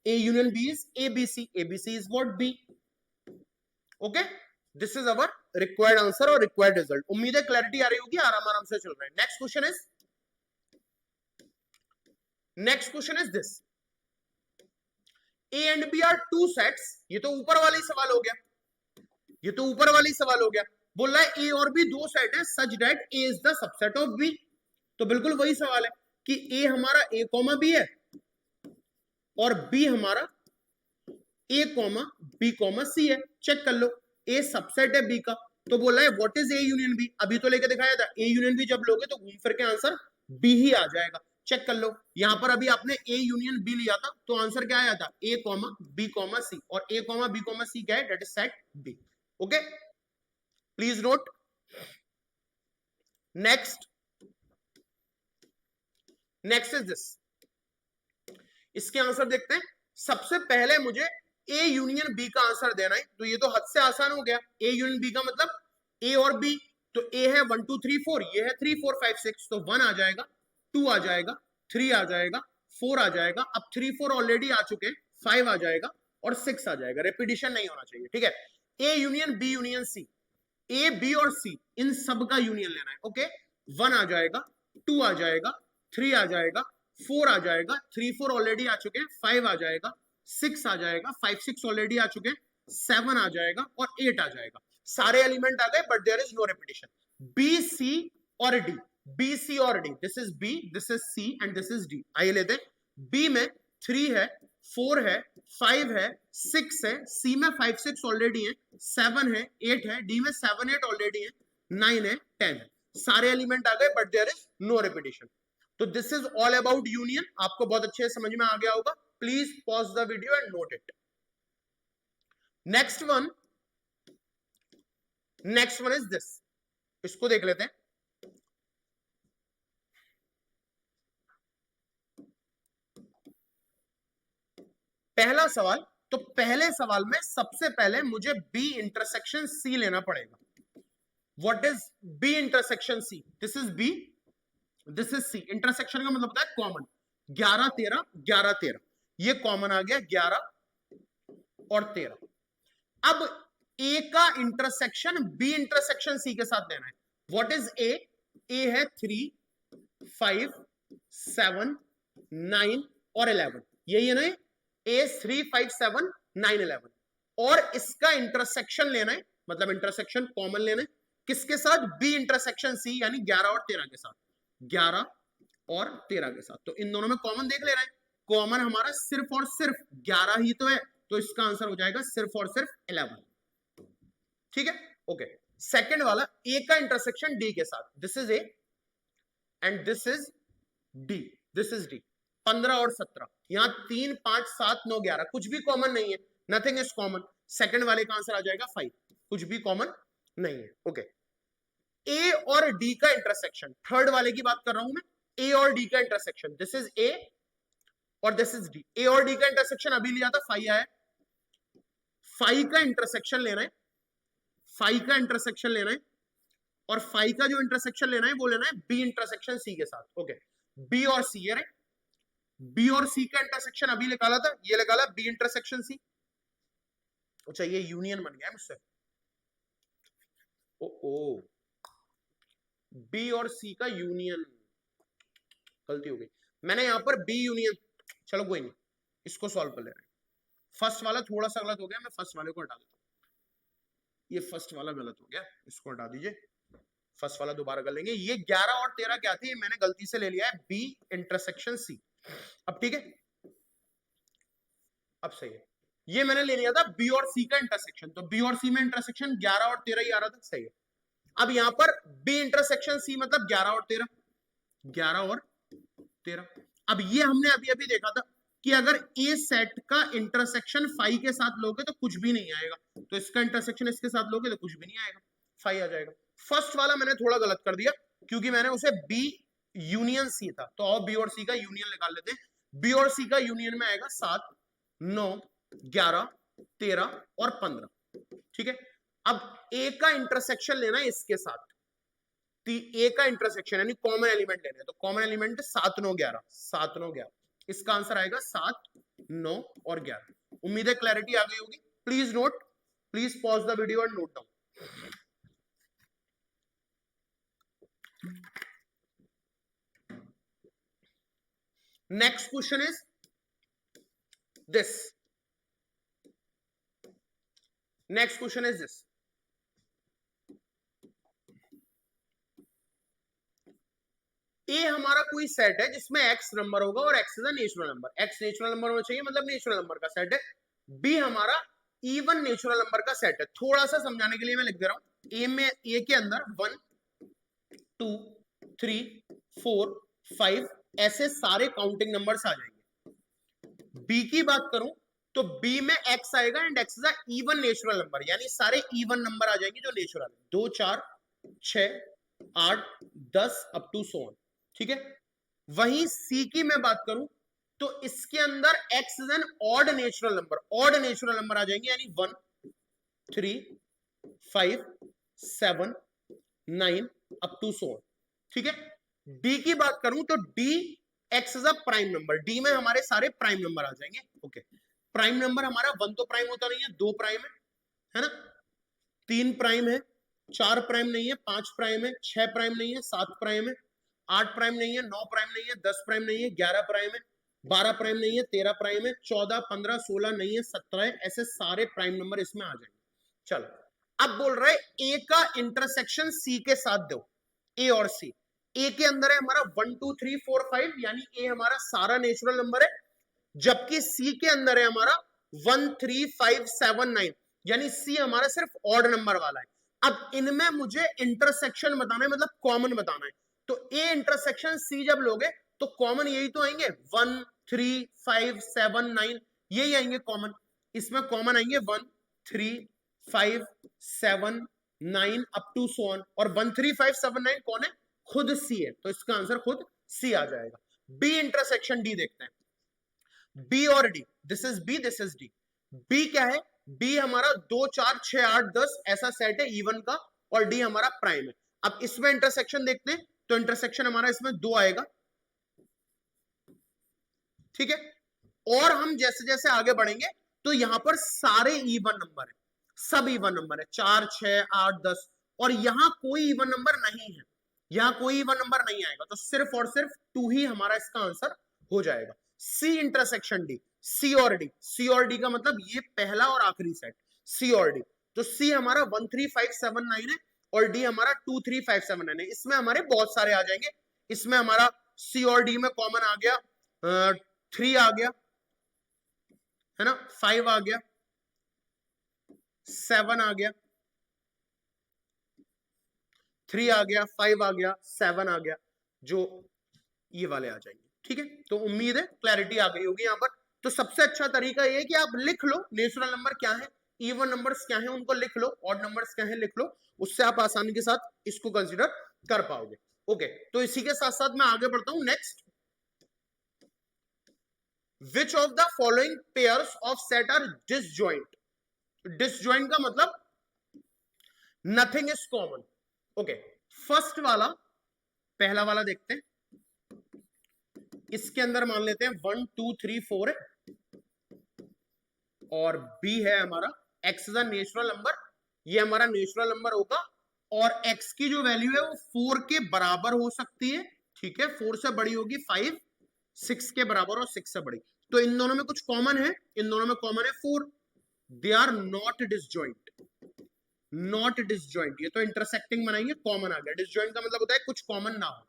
A union B is ABC. ABC is what B. Okay. This is our required answer or required result. उम्मीद है क्लैरिटी आ रही होगी, आराम आराम से चल रहा है। Next question is this. A and B are two sets. ये तो ऊपर वाला ही सवाल हो गया, ये तो ऊपर वाला ही सवाल हो गया। बोल रहा है A और B दो सेट है such that A is the subset of B. तो बिल्कुल वही सवाल है कि A हमारा A कॉमा B है और B हमारा A comma B comma C है। चेक कर लो, A सबसेट है B का, तो बोला है what is A union B, अभी तो लेके दिखाया था। A यूनियन B जब लोगे तो घूम फिर के आंसर B ही आ जाएगा। चेक कर लो, यहां पर अभी आपने A यूनियन B लिया था, तो आंसर क्या आया था, A comma B comma C, और A comma B comma C क्या है, that is set B। Okay, please note. Next is this, इसके आंसर देखते हैं। सबसे पहले मुझे A यूनियन B का आंसर देना है, तो ये तो हद से आसान हो गया। A यूनियन B का मतलब A और B, तो A है 1 2 3 4, ये है 3 4 5 6, तो 1 आ जाएगा, 2 आ जाएगा, 3 आ जाएगा, 4 आ जाएगा, अब 3 4 ऑलरेडी आ चुके हैं, 5 आ जाएगा और 6 आ जाएगा, रेपिटेशन नहीं होना चाहिए, ठीक है। A union B union C, A B और C इन सब का यूनियन लेना है, ओके। 1 आ जाएगा, 2 आ जाएगा, 3 आ जाएगा, 4 आ जाएगा, 3 4 ऑलरेडी आ चुके हैं, 5 आ जाएगा, 6 आ जाएगा, 5 6 ऑलरेडी आ चुके हैं, 7 आ जाएगा और 8 आ जाएगा। सारे एलिमेंट आ गए, but there is no repetition. B C और डी, बी सी और D, this is B, this is C and this is D. आइए लेते हैं। बी में 3 है, 4 है, 5 है, 6 है, सी में 5 6 ऑलरेडी है, 7 है, 8 है, डी में 7 8 ऑलरेडी है, 9 है, 10 है। सारे एलिमेंट आ गए, but there is no repetition. तो this is all about union, आपको बहुत अच्छे से समझ में आ गया होगा। Please pause the video and note it. Next one is this, इसको देख लेते हैं। पहला सवाल, तो पहले सवाल में सबसे पहले मुझे B इंटरसेक्शन C लेना पड़ेगा। What is B intersection C, this is B, this is C। Intersection का मतलब होता है कॉमन, 11 13 11 13। ये कॉमन आ गया 11 और 13। अब ए का इंटरसेक्शन बी इंटरसेक्शन सी के साथ देना है। व्हाट इज ए? ए है 3, 5, 7, 9 और 11, यही है ना? ए 3, 5, 7, 9, 11 और इसका इंटरसेक्शन लेना है, मतलब इंटरसेक्शन कॉमन लेना है किसके साथ? बी इंटरसेक्शन सी, यानी 11 और 13 के साथ, 11 और 13 के साथ। तो इन दोनों में कॉमन देख ले रहे हैं, कॉमन हमारा सिर्फ और सिर्फ 11 ही तो है, तो इसका आंसर हो जाएगा सिर्फ और सिर्फ 11। ठीक है, ओके। सेकंड वाला, ए का इंटरसेक्शन डी के साथ, this is A and this is D, this is D. 15 और 17, यहां 3, 5, 7, 9, 11 कुछ भी कॉमन नहीं है, नथिंग इज कॉमन। सेकंड वाले का आंसर आ जाएगा 5, कुछ भी कॉमन नहीं है। ओके, ए और डी का इंटरसेक्शन, थर्ड वाले की बात कर रहा हूं मैं, ए और डी का इंटरसेक्शन, दिस इज ए और दिस इज डी। ए और डी का इंटरसेक्शन अभी लिया था, 5 आया, 5 का इंटरसेक्शन लेना है, 5 का इंटरसेक्शन लेना है और 5 का जो इंटरसेक्शन लेना है वो लेना है बी इंटरसेक्शन सी के साथ। ओके, बी और सी है, बी और सी का इंटरसेक्शन अभी निकाला था, ये निकाला बी इंटरसेक्शन सी। अच्छा, ये यूनियन बन गया है मुझसे, ओ बी और सी का यूनियन, गलती हो गई, मैंने यहां पर बी यूनियन, चलो कोई नहीं, इसको सॉल्व कर ले रहे हैं। फर्स्ट वाला थोड़ा सा गलत हो गया, मैं फर्स्ट वाले को हटा देता हूं, ये फर्स्ट वाला गलत हो गया, इसको हटा दीजिए, फर्स्ट वाला दोबारा कर लेंगे। ये 11 और 13 क्या थी? मैंने गलती से ले लिया है बी इंटरसेक्शन सी। अब ठीक है, अब सही है, ये मैंने ले लिया था बी और सी का इंटरसेक्शन, तो बी और सी में इंटरसेक्शन 11 और 13 ही आ रहा था, सही है। अब यहां पर बी इंटरसेक्शन सी मतलब 11 और 13, 11 और 13। अब ये हमने अभी अभी देखा था कि अगर ए सेट का इंटरसेक्शन 5 के साथ लोगे तो कुछ भी नहीं आएगा, तो इसका इंटरसेक्शन इसके साथ लोगे तो कुछ भी नहीं आएगा, 5 आ जाएगा। फर्स्ट वाला मैंने थोड़ा गलत कर दिया क्योंकि मैंने उसे बी यूनियन सी था, तो और बी और सी का यूनियन निकाल लेते हैं। बी और सी का यूनियन में आएगा 7, 9, 11, 13 और 15। ठीक है, अब ए का इंटरसेक्शन लेना है इसके साथ, ए का इंटरसेक्शन यानी कॉमन एलिमेंट लेना है, तो कॉमन एलिमेंट 7, 9, 11, 7, 9, 11, इसका आंसर आएगा 7, 9 और 11। उम्मीद है क्लैरिटी आ गई होगी। Please note, please pause the video and note down. Next question is this, next question is this, A हमारा कोई सेट है जिसमें एक्स नंबर होगा और x is a natural number, x natural number होना चाहिए, मतलब नेचुरल नंबर का सेट है। बी हमारा इवन नेचुरल नंबर का सेट है। थोड़ा सा समझाने के लिए मैं लिख दे रहा हूं, ए में, ए के अंदर 1, 2, 3, 4, 5 ऐसे सारे काउंटिंग नंबर्स आ जाएंगे। बी की बात करूं तो बी में एक्स आएगा and x is a even natural number, यानी सारे इवन नंबर आ जाएंगे जो नेचुरल है, 2, 4, 6, 8, 10 अप टू सो ऑन। ठीक है, वहीं सी की मैं बात करूं तो इसके अंदर x is an odd natural number, odd natural number आ जाएंगे, यानी 1, 3, 5, 7, 9 अप टू सो ऑन। ठीक है, डी की बात करूं तो D x is a prime number, D में हमारे सारे प्राइम नंबर आ जाएंगे। ओके, प्राइम नंबर हमारा 1 तो प्राइम होता नहीं है, 2 प्राइम है ना, 3 प्राइम है, 4 प्राइम नहीं है, 5 प्राइम है, 6 प्राइम नहीं है, 7 प्राइम है, 8 प्राइम नहीं है, 9 प्राइम नहीं है, 10 प्राइम नहीं है, 11 प्राइम है, 12 प्राइम नहीं है, 13 प्राइम है, 14, 15, 16 नहीं है, 17 है, ऐसे सारे प्राइम नंबर इसमें आ जाएंगे। चलो, अब बोल रहा है ए का इंटरसेक्शन सी के साथ दो, ए और सी। ए के अंदर है हमारा 1, 2, 3, 4, 5, यानी ए हमारा सारा नेचुरल नंबर है, जबकि सी के अंदर है हमारा 1, 3, 5, 7, 9, यानी सी हमारा सिर्फ ऑड नंबर वाला है। अब इनमें मुझे इंटरसेक्शन बताना है, मतलब कॉमन बताना है, तो ए इंटरसेक्शन सी जब लोगे तो कॉमन यही तो आएंगे, 1, 3, 5, 7, 9 यही आएंगे कॉमन, इसमें कॉमन आएंगे 1, 3, 5, 7, 9 अप टू सो ऑन, और 1, 3, 5, 7, 9 कौन है? खुद सी है, तो इसका आंसर खुद सी आ जाएगा। बी इंटरसेक्शन डी देखते हैं, बी और D, this is B, this is D. B क्या है? बी हमारा 2, 4, 6, 8, 10 ऐसा सेट है इवन का, और डी हमारा प्राइम है। अब इसमें इंटरसेक्शन देखते हैं, तो इंटरसेक्शन हमारा इसमें 2 आएगा। ठीक है, और हम जैसे जैसे आगे बढ़ेंगे तो यहां पर सारे इवन नंबर है, सब इवन नंबर है, 4 6 8 10, और यहां कोई इवन नंबर नहीं है, यहां कोई इवन नंबर नहीं आएगा, तो सिर्फ और सिर्फ 2 ही हमारा इसका आंसर हो जाएगा। सी इंटरसेक्शन डी, सी और डी, सी और डी का मतलब ये पहला और आखिरी सेट, सी और डी। तो सी हमारा 13579 है और डी हमारा 23579 है। इसमें हमारे बहुत सारे आ जाएंगे, इसमें हमारा सी और डी में कॉमन आ गया 3 आ गया है ना, 5 आ गया, 7 आ गया, 3 आ गया, 5 आ गया, 7 आ गया, जो ये वाले आ जाएंगे। ठीक है, तो उम्मीद है क्लैरिटी आ गई होगी यहाँ पर। तो सबसे अच्छा तरीका ये है कि आप लिख लो नेचुरल नंबर क्या है, इवन नंबर्स क्या है उनको लिख लो, ऑड नंबर्स क्या है लिख लो, उससे आप आसानी के साथ इसको कंसीडर कर पाओगे। ओके, तो इसी के साथ साथ मैं आगे बढ़ता हूं। Next, which of the following pairs of set are disjoint. Disjoint का मतलब nothing is common. Okay, first वाला, पहला वाला देखते हैं, इसके अंदर मान लेते हैं 1 2 3 4 है और बी है हमारा x is a natural number, ये हमारा नेचुरल नंबर होगा और एक्स की जो वैल्यू है वो 4 के बराबर हो सकती है। ठीक है, 4 से बड़ी होगी 5, 6 के बराबर और 6 से बड़ी। तो इन दोनों में कुछ कॉमन है, इन दोनों में कॉमन है 4, they are not disjoint, not disjoint, ये तो इंटरसेक्टिंग बनाएंगे, कॉमन आ गया। डिसजॉइंट का मतलब होता है कुछ कॉमन ना हो।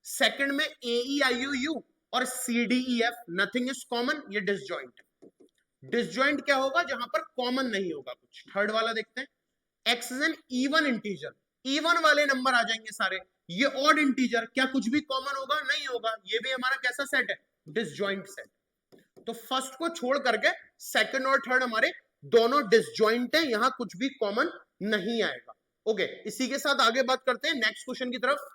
सेकंड में ए ई आई यू यू और C D E F, nothing is common, ये डिसजॉइंट है। डिसजॉइंट क्या होगा, जहां पर कॉमन नहीं होगा कुछ। थर्ड वाला देखते हैं, x is an even integer, even वाले नंबर आ जाएंगे सारे। ये ऑड इंटीजर, क्या कुछ भी कॉमन होगा, नहीं होगा, ये भी हमारा कैसा सेट है, डिसजॉइंट सेट। तो फर्स्ट को छोड़ करके सेकंड और थर्ड हमारे दोनों डिसजॉइंट है, यहां कुछ भी कॉमन नहीं आएगा। ओके, इसी के साथ आगे बात करते हैं नेक्स्ट क्वेश्चन की तरफ।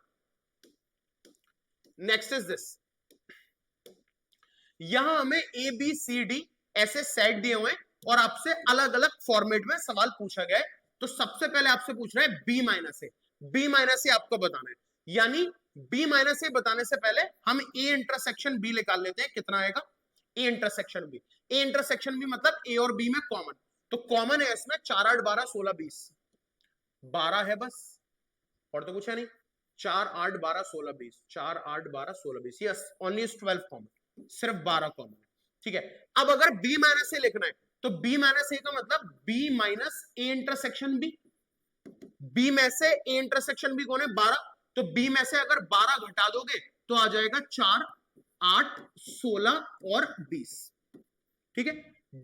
नेक्स्ट इज दिस, यहां हमें ए बी सी डी ऐसे सेट दिए हुए हैं और आपसे अलग अलग फॉर्मेट में सवाल पूछा गया है। तो सबसे पहले आपसे पूछ रहा है बी माइनस ए, बी माइनस ए आपको बताना है, यानी बी माइनस ए बताने से पहले हम ए इंटरसेक्शन बी निकाल लेते हैं। कितना आएगा, A intersection B, A intersection B मतलब ए और बी में कॉमन, तो कॉमन है इसमें 4 8 12 16 20, 12 है बस, और तो कुछ है नहीं, 4 8 12 16 20, 4 8 12 16 20, यस ओनली इज 12 कॉमन, सिर्फ 12 कॉमन है। ठीक है, अब अगर बी माइनस ए लिखना है तो बी माइनस ए का मतलब B minus A intersection B, B में से ए इंटरसेक्शन बी कौन है, 12, तो बी में से अगर 12 घटा दोगे तो आ जाएगा 4 8 16 और 20। ठीक है,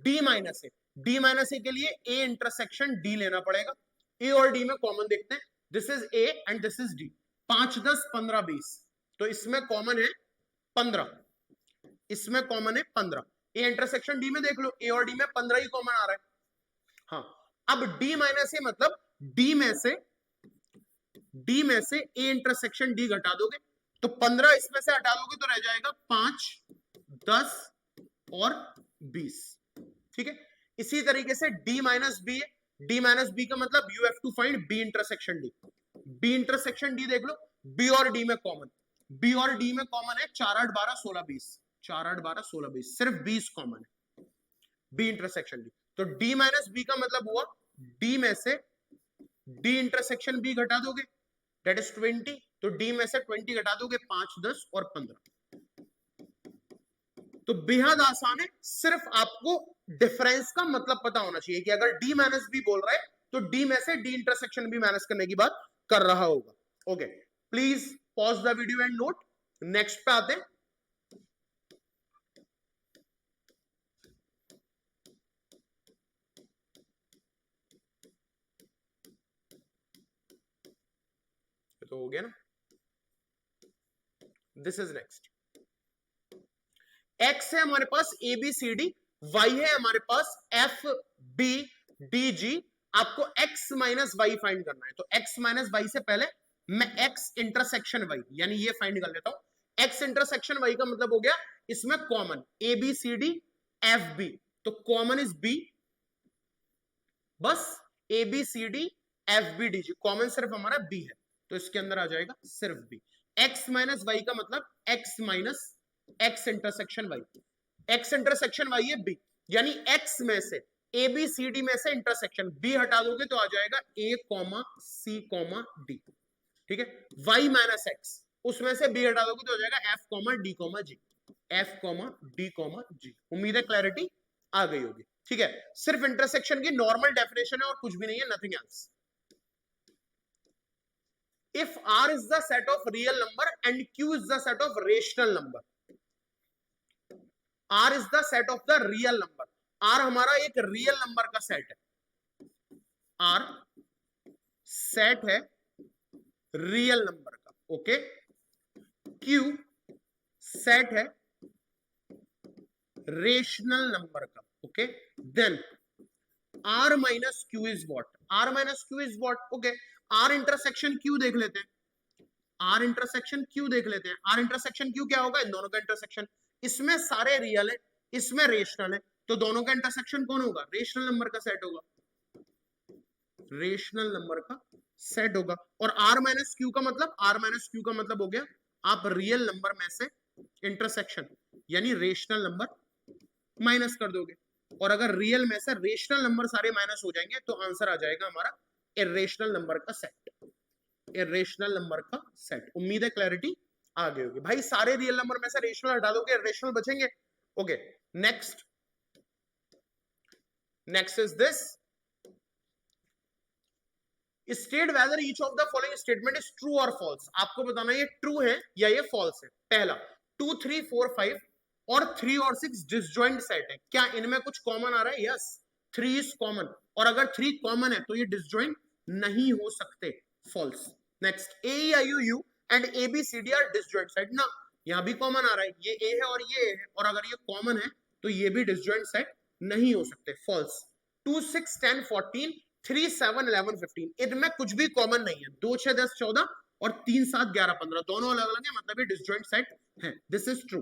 डी माइनस ए, डी माइनस ए के लिए ए इंटरसेक्शन डी लेना पड़ेगा। ए और डी में कॉमन देखते हैं, this is A and this is D, 5 10 15 20, तो इसमें कॉमन है 15, इसमें कॉमन है 15। ए इंटरसेक्शन डी में देख लो, ए और डी में 15 ही कॉमन आ रहा है। हाँ, अब डी माइनस ए मतलब डी में से ए इंटरसेक्शन डी घटा दोगे तो 15 इसमें से हटा दोगे तो रह जाएगा 5 10 और 20। ठीक है, इसी तरीके से डी माइनस बी है, डी माइनस बी का मतलब you have to find B intersection D, B intersection D देख लो, बी और डी में कॉमन, बी और डी में कॉमन है 4 8 12 16 20, 4 8 12 16 20, सिर्फ 20 कॉमन है, बी इंटरसेक्शन डी। तो डी माइनस बी का मतलब हुआ डी में से डी इंटरसेक्शन बी घटा दोगे दैट इज 20, तो डी में से 20 घटा दोगे 5 10 और 15। तो बेहद आसान है, सिर्फ आपको डिफरेंस का मतलब पता होना चाहिए कि अगर डी माइनस बी बोल रहा है तो डी में से डी इंटरसेक्शन बी माइनस करने की बात कर रहा होगा। Okay, please pause the video and note. Next पे आते हैं, तो हो गया ना, दिस इज नेक्स्ट, एक्स है हमारे पास A B C D, Y है हमारे पास एफ बी डी जी, आपको एक्स माइनस वाई फाइंड करना है। तो एक्स माइनस वाई से पहले मैं एक्स इंटरसेक्शन वाई यानी ये फाइंड कर लेता हूं। एक्स इंटरसेक्शन वाई का मतलब हो गया इसमें common A B C D F B, तो कॉमन इज बी, बस A B C D F B D G, common सिर्फ हमारा बी है, तो इसके अंदर आ जाएगा सिर्फ बी। एक्स माइनस वाई का मतलब X minus X intersection Y, X intersection Y है बी, यानी एक्स में से ए बी सी डी में से इंटरसेक्शन बी हटा दोगे तो आ जाएगा ए कॉमा सी कॉमा डी, ठीक है। वाई माइनस एक्स, उसमें से बी हटा दोगे तो हो जाएगा एफ कॉमा डी कॉमा जी, एफ कॉमा डी कॉमा जी। उम्मीद है क्लैरिटी आ गई होगी, ठीक है। सिर्फ इंटरसेक्शन की नॉर्मल डेफिनेशन है और कुछ भी नहीं है, nothing else. If R is the set of real number and Q is the set of rational number, R is the set of the real number, R हमारा एक रियल नंबर का सेट है, R सेट है रियल नंबर का, ओके। Q सेट है रेशनल नंबर का, ओके। Then R minus Q is what, R minus Q is what, okay. R intersection Q देख लेते हैं, R इंटरसेक्शन Q देख लेते हैं। R इंटरसेक्शन Q क्या होगा, इन दोनों का इंटरसेक्शन, इसमें सारे रियल है, इसमें रेशनल है, तो दोनों का इंटरसेक्शन कौन होगा, रेशनल नंबर का सेट होगा, रेशनल नंबर का सेट होगा। और R माइनस Q का मतलब, R माइनस Q का मतलब हो गया आप रियल नंबर में से इंटरसेक्शन यानी रेशनल नंबर माइनस कर दोगे, और अगर रियल में से रेशनल नंबर सारे माइनस हो जाएंगे तो आंसर आ जाएगा हमारा इरेशनल नंबर का सेट, इरेशनल नंबर का सेट। उम्मीद है क्लैरिटी आ गई होगी भाई। सारे रियल नंबर में से रेशनल हटा दोगे, इरेशनल बचेंगे, okay. Next, next is this, state whether each of the following statement is true और फॉल्स। आपको बताना ये ट्रू है या ये फॉल्स है। पहला, 2 3 4 5 और 3 और 6 डिसजॉइंट सेट है, क्या इनमें कुछ कॉमन आ रहा है, यस 3 इज कॉमन, और अगर 3 कॉमन है तो ये डिसजॉइंट नहीं हो सकते, false. Next, A I U U and A B C D are disjoint set ना, यहां भी कॉमन आ रहा है, ये ए है और ये ए है, और अगर ये कॉमन है तो ये भी डिसजॉइंट सेट नहीं हो सकते, फॉल्स। 2 6 10 14 3 7 11 15, इनमें कुछ भी कॉमन नहीं है, 2 6 10 14 और 3 7 11 15 दोनों अलग अलग है, मतलब ये डिसजॉइंट सेट है, this is true.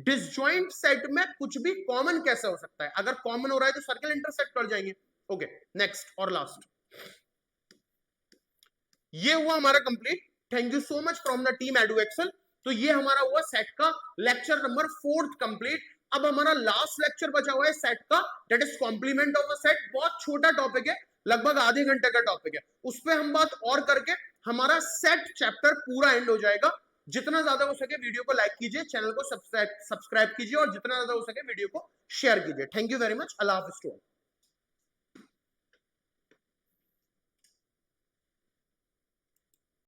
Disjoint set में कुछ भी कॉमन कैसे हो सकता है, अगर कॉमन हो रहा है तो सर्कल इंटरसेक्ट कर जाएंगे, ओके। नेक्स्ट और लास्ट, ये हुआ हमारा complete. Thank you so much from the team Edu Excel. तो ये हमारा हुआ सेट का लेक्चर नंबर 4 कंप्लीट। अब हमारा लास्ट लेक्चर बचा हुआ है सेट का, that is complement of a set. बहुत छोटा टॉपिक है, लगभग आधे घंटे का टॉपिक है, उस पर हम बात और करके हमारा सेट चैप्टर पूरा एंड हो जाएगा। जितना ज्यादा हो सके वीडियो को लाइक कीजिए, चैनल को सब्सक्राइब कीजिए, और जितना ज्यादा हो सके वीडियो को शेयर कीजिए। Thank you very much, Allah Hafiz.